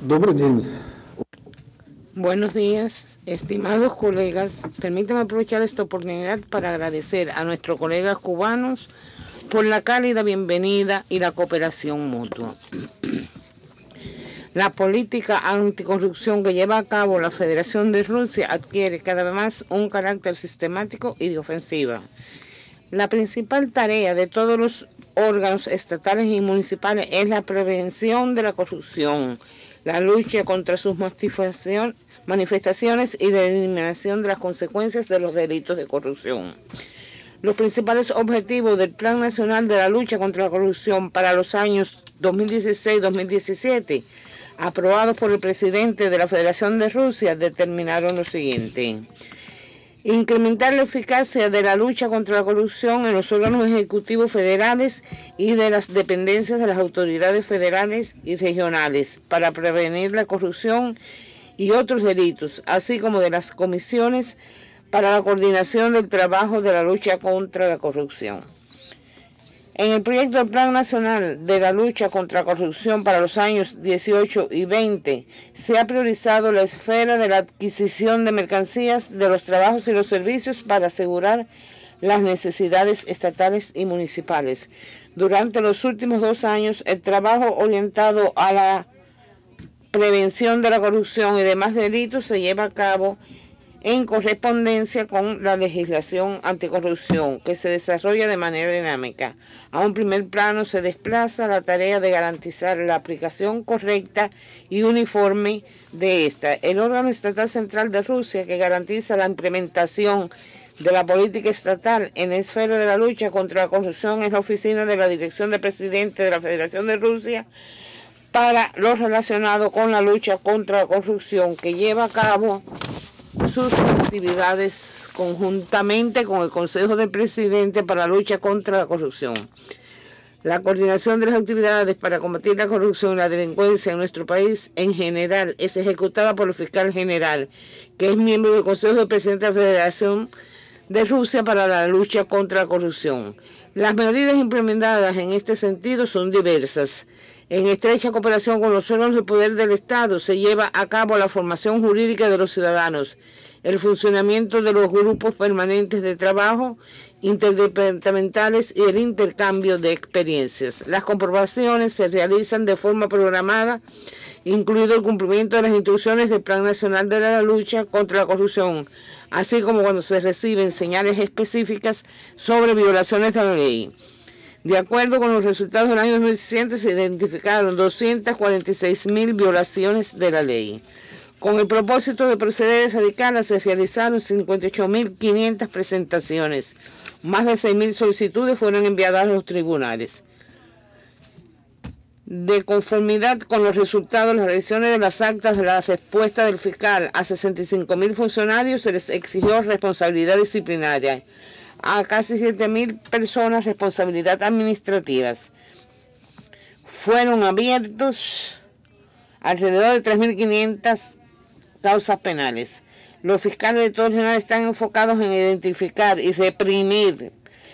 Добрый день. Buenos días, estimados colegas. Permítanme aprovechar esta oportunidad para agradecer a nuestros colegas cubanos por la cálida bienvenida y la cooperación mutua. La política anticorrupción que lleva a cabo la Federación de Rusia adquiere cada vez más un carácter sistemático y de ofensiva. La principal tarea de todos los órganos estatales y municipales es la prevención de la corrupción, la lucha contra sus manifestaciones y la eliminación de las consecuencias de los delitos de corrupción. Los principales objetivos del Plan Nacional de la Lucha contra la Corrupción para los años 2016-2017, aprobados por el presidente de la Federación de Rusia, determinaron lo siguiente: incrementar la eficacia de la lucha contra la corrupción en los órganos ejecutivos federales y de las dependencias de las autoridades federales y regionales para prevenir la corrupción y otros delitos, así como de las comisiones para la coordinación del trabajo de la lucha contra la corrupción. En el proyecto del Plan Nacional de la Lucha contra la Corrupción para los años 18 y 20, se ha priorizado la esfera de la adquisición de mercancías, de los trabajos y los servicios para asegurar las necesidades estatales y municipales. Durante los últimos 2 años, el trabajo orientado a la prevención de la corrupción y demás delitos se lleva a cabo en correspondencia con la legislación anticorrupción, que se desarrolla de manera dinámica. A un primer plano se desplaza la tarea de garantizar la aplicación correcta y uniforme de esta. El órgano estatal central de Rusia, que garantiza la implementación de la política estatal en la esfera de la lucha contra la corrupción, es la oficina de la Dirección del Presidente de la Federación de Rusia para lo relacionado con la lucha contra la corrupción, que lleva a cabo sus actividades conjuntamente con el Consejo del Presidente para la lucha contra la corrupción. La coordinación de las actividades para combatir la corrupción y la delincuencia en nuestro país en general es ejecutada por el fiscal general, que es miembro del Consejo del Presidente de la Federación de Rusia para la lucha contra la corrupción. Las medidas implementadas en este sentido son diversas. En estrecha cooperación con los órganos de poder del Estado se lleva a cabo la formación jurídica de los ciudadanos, el funcionamiento de los grupos permanentes de trabajo interdepartamentales y el intercambio de experiencias. Las comprobaciones se realizan de forma programada, incluido el cumplimiento de las instrucciones del Plan Nacional de la Lucha contra la Corrupción, así como cuando se reciben señales específicas sobre violaciones de la ley. De acuerdo con los resultados del año 2017, se identificaron 246.000 violaciones de la ley. Con el propósito de proceder a erradicarlas, se realizaron 58.500 presentaciones. Más de 6.000 solicitudes fueron enviadas a los tribunales. De conformidad con los resultados, las revisiones de las actas de la respuesta del fiscal a 65.000 funcionarios se les exigió responsabilidad disciplinaria. A casi 7.000 personas responsabilidad administrativas. Fueron abiertos alrededor de 3.500 causas penales. Los fiscales de todos los regionales están enfocados en identificar y reprimir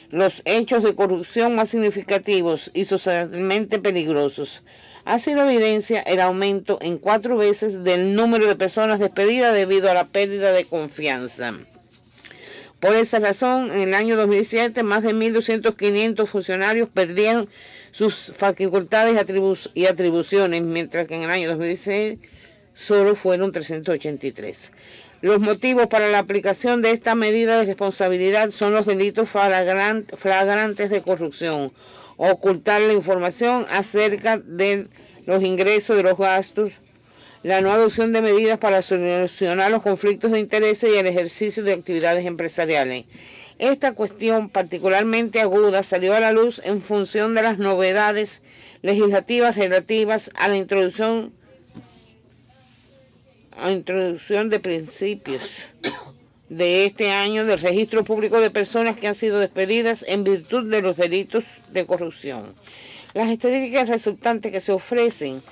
los hechos de corrupción más significativos y socialmente peligrosos. Así lo evidencia el aumento en 4 veces del número de personas despedidas debido a la pérdida de confianza. Por esa razón, en el año 2007, más de 1.500 funcionarios perdieron sus facultades y atribuciones, mientras que en el año 2016 solo fueron 383. Los motivos para la aplicación de esta medida de responsabilidad son los delitos flagrantes de corrupción, ocultar la información acerca de los ingresos, de los gastos, la no adopción de medidas para solucionar los conflictos de intereses y el ejercicio de actividades empresariales. Esta cuestión particularmente aguda salió a la luz en función de las novedades legislativas relativas a la introducción de principios de este año del registro público de personas que han sido despedidas en virtud de los delitos de corrupción. Las estadísticas resultantes que se ofrecen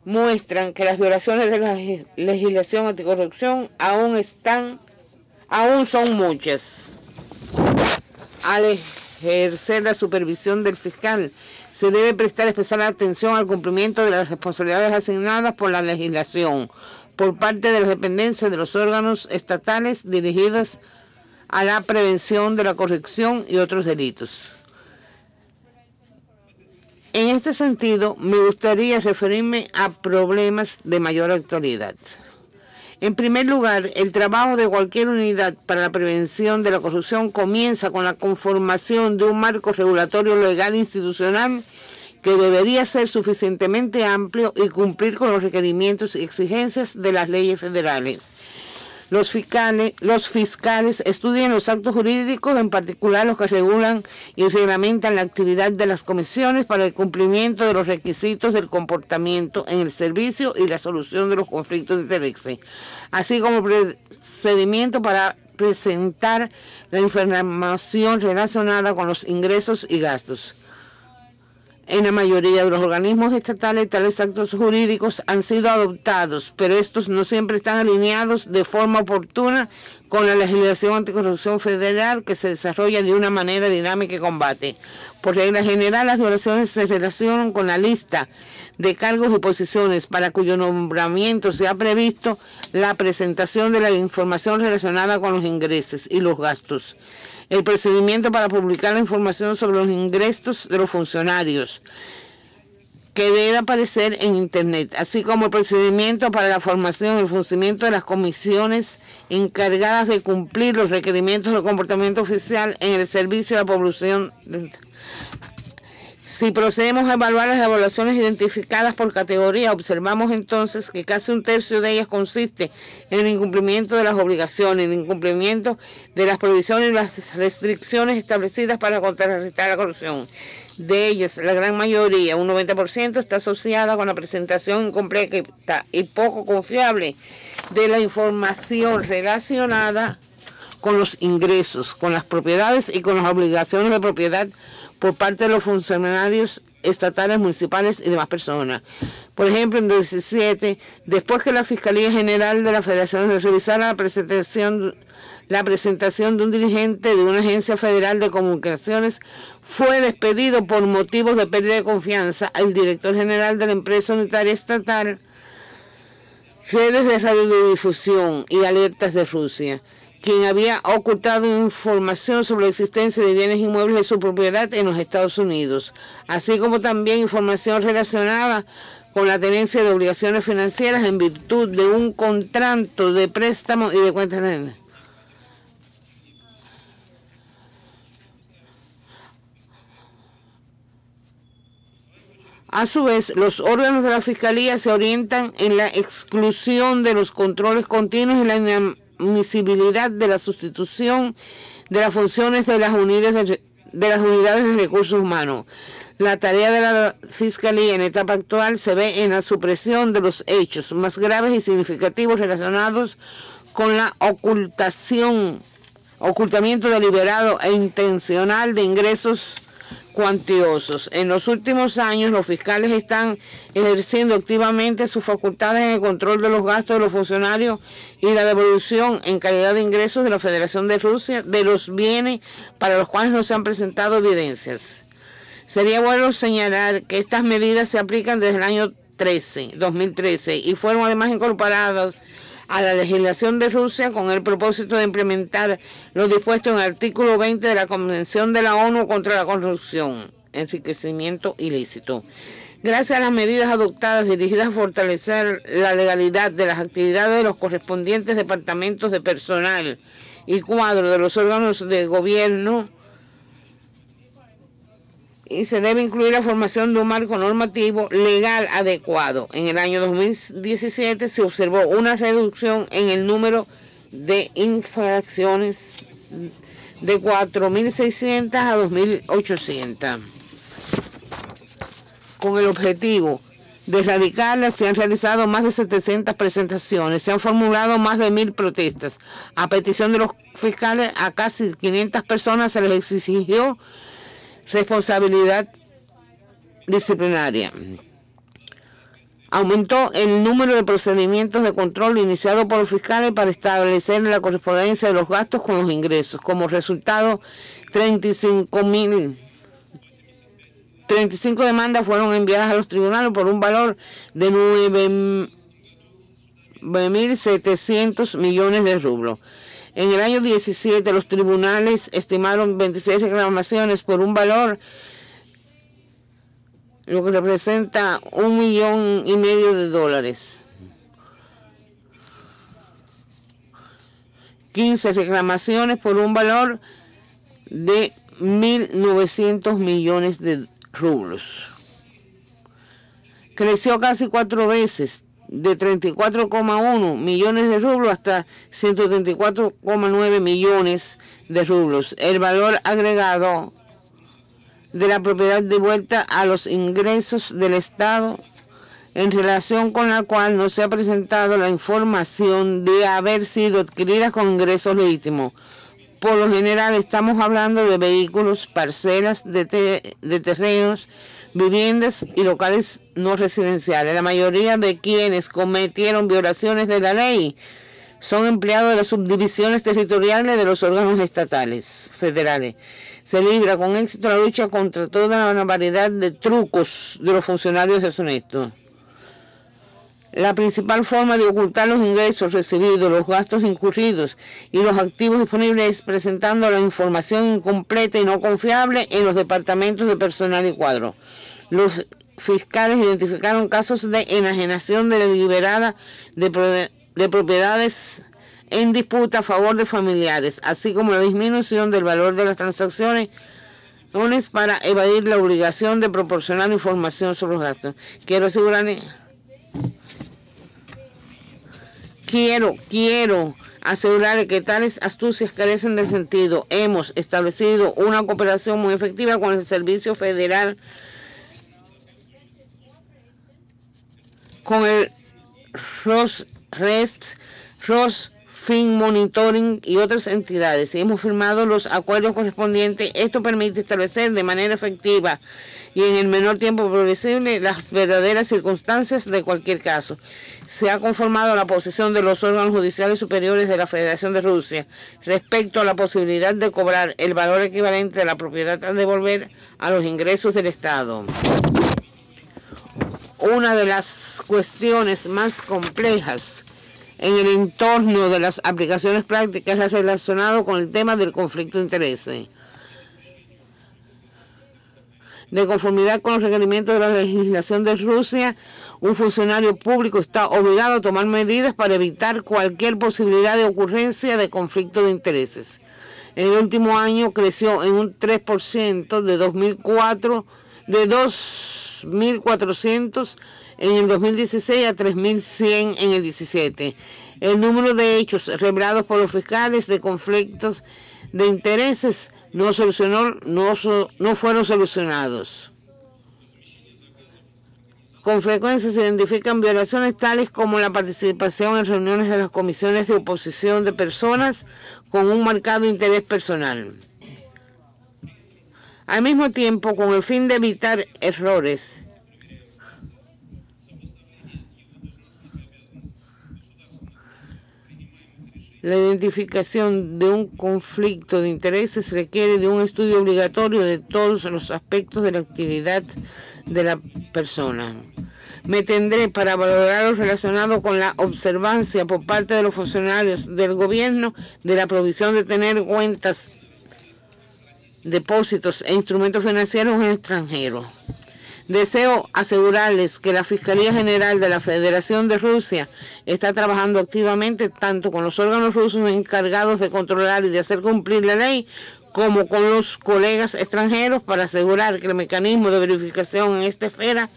muestran que las violaciones de la legislación anticorrupción aún son muchas. Al ejercer la supervisión del fiscal, Se debe prestar especial atención al cumplimiento de las responsabilidades asignadas por la legislación por parte de las dependencias de los órganos estatales dirigidas a la prevención de la corrupción y otros delitos. En este sentido, me gustaría referirme a problemas de mayor actualidad. En primer lugar, el trabajo de cualquier unidad para la prevención de la corrupción comienza con la conformación de un marco regulatorio legal institucional que debería ser suficientemente amplio y cumplir con los requerimientos y exigencias de las leyes federales. Los fiscales estudian los actos jurídicos, en particular los que regulan y reglamentan la actividad de las comisiones para el cumplimiento de los requisitos del comportamiento en el servicio y la solución de los conflictos de intereses, así como el procedimiento para presentar la información relacionada con los ingresos y gastos. En la mayoría de los organismos estatales, tales actos jurídicos han sido adoptados, pero estos no siempre están alineados de forma oportuna con la legislación anticorrupción federal que se desarrolla de una manera dinámica y combate. Por regla general, las violaciones se relacionan con la lista de cargos y posiciones para cuyo nombramiento se ha previsto la presentación de la información relacionada con los ingresos y los gastos, el procedimiento para publicar la información sobre los ingresos de los funcionarios que debe aparecer en Internet, así como el procedimiento para la formación y el funcionamiento de las comisiones encargadas de cumplir los requerimientos del comportamiento oficial en el servicio de la población. Si procedemos a evaluar las evaluaciones identificadas por categoría, observamos entonces que casi un tercio de ellas consiste en el incumplimiento de las obligaciones, el incumplimiento de las provisiones y las restricciones establecidas para contrarrestar la corrupción. De ellas, la gran mayoría, un 90%, está asociada con la presentación incompleta y poco confiable de la información relacionada con los ingresos, con las propiedades y con las obligaciones de propiedad por parte de los funcionarios estatales, municipales y demás personas. Por ejemplo, en 2017, después que la Fiscalía General de la Federación revisara la presentación de un dirigente de una agencia federal de comunicaciones, fue despedido por motivos de pérdida de confianza al director general de la empresa unitaria estatal, redes de radiodifusión y alertas de Rusia, quien había ocultado información sobre la existencia de bienes inmuebles de su propiedad en los Estados Unidos, así como también información relacionada con la tenencia de obligaciones financieras en virtud de un contrato de préstamo y de cuentas de... A su vez, los órganos de la Fiscalía se orientan en la exclusión de los controles continuos y la inadmisibilidad de la sustitución de las funciones de las unidades de recursos humanos. La tarea de la Fiscalía en etapa actual se ve en la supresión de los hechos más graves y significativos relacionados con la ocultamiento deliberado e intencional de ingresos cuantiosos. En los últimos años, los fiscales están ejerciendo activamente sus facultades en el control de los gastos de los funcionarios y la devolución en calidad de ingresos de la Federación de Rusia de los bienes para los cuales no se han presentado evidencias. Sería bueno señalar que estas medidas se aplican desde el año 2013 y fueron además incorporadas a la legislación de Rusia con el propósito de implementar lo dispuesto en el artículo 20 de la Convención de la ONU contra la corrupción, enriquecimiento ilícito. Gracias a las medidas adoptadas dirigidas a fortalecer la legalidad de las actividades de los correspondientes departamentos de personal y cuadro de los órganos de gobierno, y se debe incluir la formación de un marco normativo legal adecuado. En el año 2017 se observó una reducción en el número de infracciones de 4.600 a 2.800. Con el objetivo de erradicarlas, se han realizado más de 700 presentaciones, se han formulado más de 1.000 protestas. A petición de los fiscales, a casi 500 personas se les exigió responsabilidad disciplinaria. Aumentó el número de procedimientos de control iniciados por los fiscales para establecer la correspondencia de los gastos con los ingresos. Como resultado, 35.000 35 demandas fueron enviadas a los tribunales por un valor de 9.700 millones de rublos. En el año 17, los tribunales estimaron 26 reclamaciones por un valor, lo que representa $1,5 millones. 15 reclamaciones por un valor de 1.900 millones de rublos. Creció casi 4 veces, de 34,1 millones de rublos hasta 134,9 millones de rublos. El valor agregado de la propiedad devuelta a los ingresos del Estado, en relación con la cual no se ha presentado la información de haber sido adquirida con ingresos legítimos. Por lo general estamos hablando de vehículos, parcelas de terrenos, viviendas y locales no residenciales. La mayoría de quienes cometieron violaciones de la ley son empleados de las subdivisiones territoriales de los órganos estatales, federales. Se libra con éxito la lucha contra toda una variedad de trucos de los funcionarios deshonestos. La principal forma de ocultar los ingresos recibidos, los gastos incurridos y los activos disponibles es presentando la información incompleta y no confiable en los departamentos de personal y cuadro. Los fiscales identificaron casos de enajenación deliberada de propiedades en disputa a favor de familiares, así como la disminución del valor de las transacciones para evadir la obligación de proporcionar información sobre los gastos. Quiero asegurarle que tales astucias carecen de sentido. Hemos establecido una cooperación muy efectiva con el Servicio Federal, con el Fin Monitoring y otras entidades, y hemos firmado los acuerdos correspondientes. Esto permite establecer de manera efectiva y en el menor tiempo posible las verdaderas circunstancias de cualquier caso. Se ha conformado la posición de los órganos judiciales superiores de la Federación de Rusia respecto a la posibilidad de cobrar el valor equivalente de la propiedad a devolver a los ingresos del Estado. Una de las cuestiones más complejas en el entorno de las aplicaciones prácticas es relacionado con el tema del conflicto de intereses. De conformidad con los requerimientos de la legislación de Rusia, un funcionario público está obligado a tomar medidas para evitar cualquier posibilidad de ocurrencia de conflicto de intereses. En el último año creció en un 3% de 2.400 en el 2016 a 3.100 en el 17. El número de hechos revelados por los fiscales de conflictos de intereses no fueron solucionados. Con frecuencia se identifican violaciones tales como la participación en reuniones de las comisiones de oposición de personas con un marcado interés personal. Al mismo tiempo, con el fin de evitar errores, la identificación de un conflicto de intereses requiere de un estudio obligatorio de todos los aspectos de la actividad de la persona. Me tendré para valorar lo relacionado con la observancia por parte de los funcionarios del gobierno de la provisión de tener cuentas, depósitos e instrumentos financieros en el extranjero. Deseo asegurarles que la Fiscalía General de la Federación de Rusia está trabajando activamente tanto con los órganos rusos encargados de controlar y de hacer cumplir la ley, como con los colegas extranjeros para asegurar que el mecanismo de verificación en esta esfera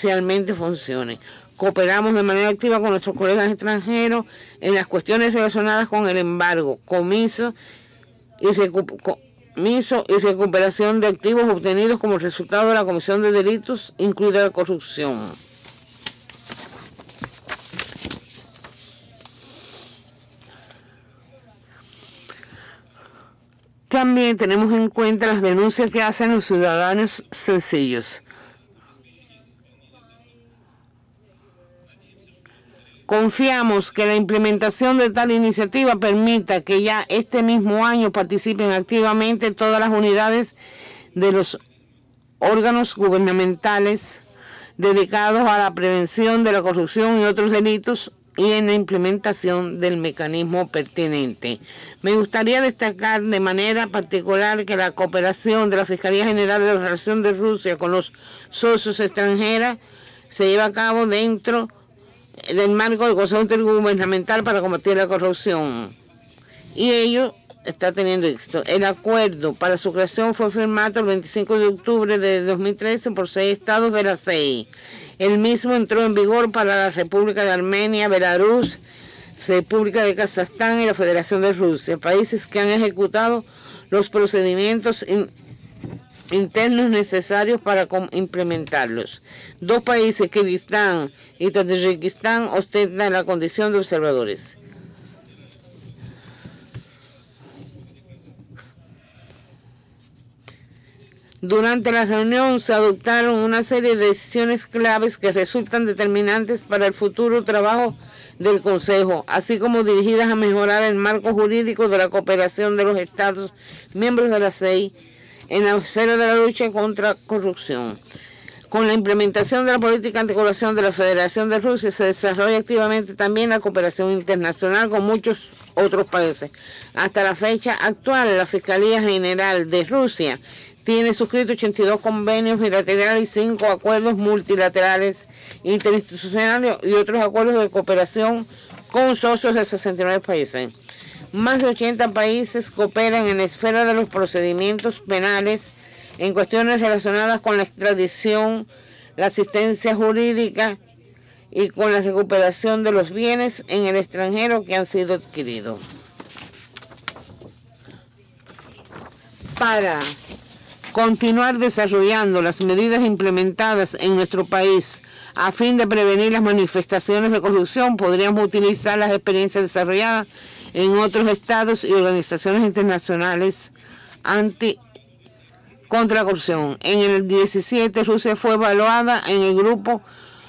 realmente funcione. Cooperamos de manera activa con nuestros colegas extranjeros en las cuestiones relacionadas con el embargo, comiso y recuperación de activos obtenidos como resultado de la comisión de delitos, incluida la corrupción. También tenemos en cuenta las denuncias que hacen los ciudadanos sencillos. Confiamos que la implementación de tal iniciativa permita que ya este mismo año participen activamente todas las unidades de los órganos gubernamentales dedicados a la prevención de la corrupción y otros delitos y en la implementación del mecanismo pertinente. Me gustaría destacar de manera particular que la cooperación de la Fiscalía General de la Relación de Rusia con los socios extranjeros se lleva a cabo dentro del marco del Consejo Intergubernamental para combatir la corrupción. Y ello está teniendo éxito. El acuerdo para su creación fue firmado el 25 de octubre de 2013 por 6 estados de la CEI. El mismo entró en vigor para la República de Armenia, Belarus, República de Kazajstán y la Federación de Rusia, países que han ejecutado los procedimientos internos necesarios para implementarlos. 2 países, Kirguistán y Tayikistán, ostentan la condición de observadores. Durante la reunión se adoptaron una serie de decisiones claves que resultan determinantes para el futuro trabajo del Consejo, así como dirigidas a mejorar el marco jurídico de la cooperación de los Estados miembros de la CEI en la esfera de la lucha contra corrupción. Con la implementación de la política anticorrupción de la Federación de Rusia se desarrolla activamente también la cooperación internacional con muchos otros países. Hasta la fecha actual, la Fiscalía General de Rusia tiene suscrito 82 convenios bilaterales y 5 acuerdos multilaterales interinstitucionales y otros acuerdos de cooperación con socios de 69 países. Más de 80 países cooperan en la esfera de los procedimientos penales en cuestiones relacionadas con la extradición, la asistencia jurídica y con la recuperación de los bienes en el extranjero que han sido adquiridos. Para continuar desarrollando las medidas implementadas en nuestro país a fin de prevenir las manifestaciones de corrupción, podríamos utilizar las experiencias desarrolladas en otros estados y organizaciones internacionales contra la corrupción. En el 17, Rusia fue evaluada en el grupo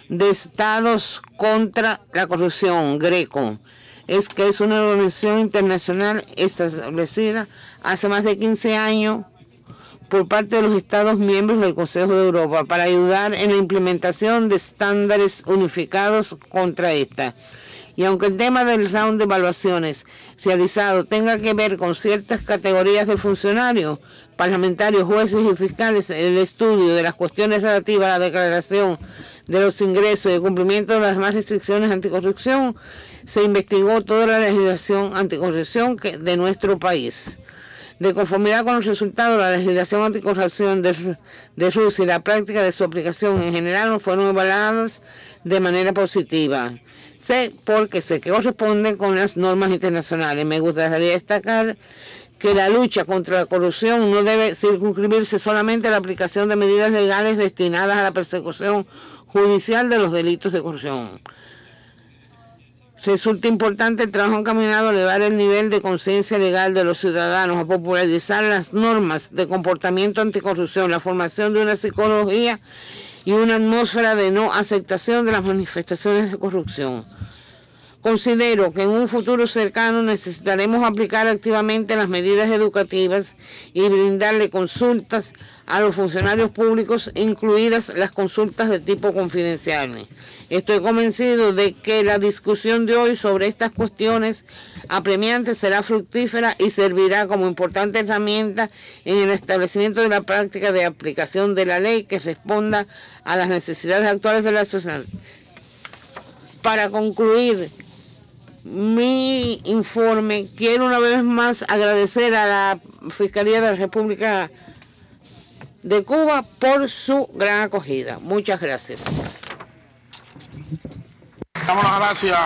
de estados contra la corrupción, GRECO. Es una organización internacional establecida hace más de 15 años por parte de los Estados miembros del Consejo de Europa para ayudar en la implementación de estándares unificados contra esta. Y aunque el tema del round de evaluaciones realizado tenga que ver con ciertas categorías de funcionarios, parlamentarios, jueces y fiscales, el estudio de las cuestiones relativas a la declaración de los ingresos y el cumplimiento de las demás restricciones anticorrupción, se investigó toda la legislación anticorrupción de nuestro país. De conformidad con los resultados de la legislación anticorrupción de Rusia y la práctica de su aplicación en general fueron evaluadas de manera positiva. Porque sé que corresponden con las normas internacionales. Me gustaría destacar que la lucha contra la corrupción no debe circunscribirse solamente a la aplicación de medidas legales destinadas a la persecución judicial de los delitos de corrupción. Resulta importante el trabajo encaminado a elevar el nivel de conciencia legal de los ciudadanos, a popularizar las normas de comportamiento anticorrupción, la formación de una psicología y una atmósfera de no aceptación de las manifestaciones de corrupción. Considero que en un futuro cercano necesitaremos aplicar activamente las medidas educativas y brindarle consultas a los funcionarios públicos, incluidas las consultas de tipo confidencial. Estoy convencido de que la discusión de hoy sobre estas cuestiones apremiantes será fructífera y servirá como importante herramienta en el establecimiento de la práctica de aplicación de la ley que responda a las necesidades actuales de la sociedad. Para concluir mi informe, quiero una vez más agradecer a la Fiscalía de la República de Cuba por su gran acogida. Muchas gracias. Damos las gracias